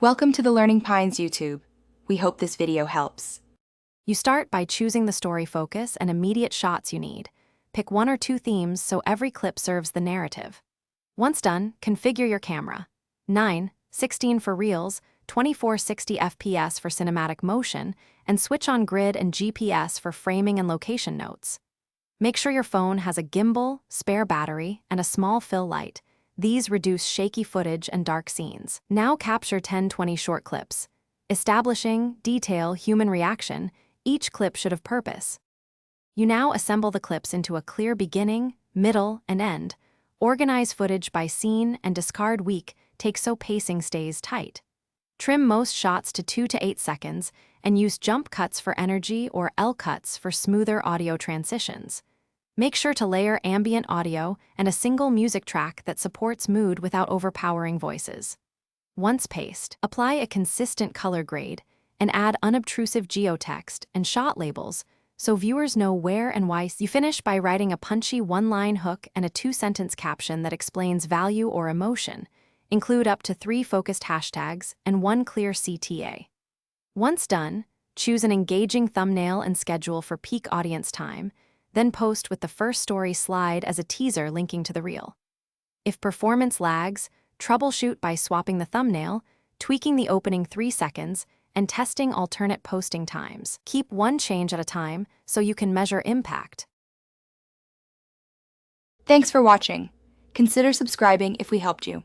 Welcome to the Learning Pines YouTube. We hope this video helps. You start by choosing the story focus and immediate shots you need. Pick one or two themes so every clip serves the narrative. Once done, configure your camera. 9/16 for Reels, 2460 fps for cinematic motion, and switch on grid and GPS for framing and location notes. Make sure your phone has a gimbal, spare battery, and a small fill light. These reduce shaky footage and dark scenes. Now capture 10-20 short clips. Establishing, detail, human reaction, each clip should have purpose. You now assemble the clips into a clear beginning, middle, and end. Organize footage by scene and discard weak, take so pacing stays tight. Trim most shots to 2 to 8 seconds and use jump cuts for energy or L cuts for smoother audio transitions. Make sure to layer ambient audio and a single music track that supports mood without overpowering voices. Once paced, apply a consistent color grade and add unobtrusive geotext and shot labels so viewers know where and why. You finish by writing a punchy one-line hook and a 2-sentence caption that explains value or emotion. Include up to 3 focused hashtags and 1 clear CTA. Once done, choose an engaging thumbnail and schedule for peak audience time, then post with the first story slide as a teaser linking to the reel. If performance lags, troubleshoot by swapping the thumbnail, tweaking the opening 3 seconds, and testing alternate posting times. Keep one change at a time so you can measure impact. Thanks for watching. Consider subscribing if we helped you.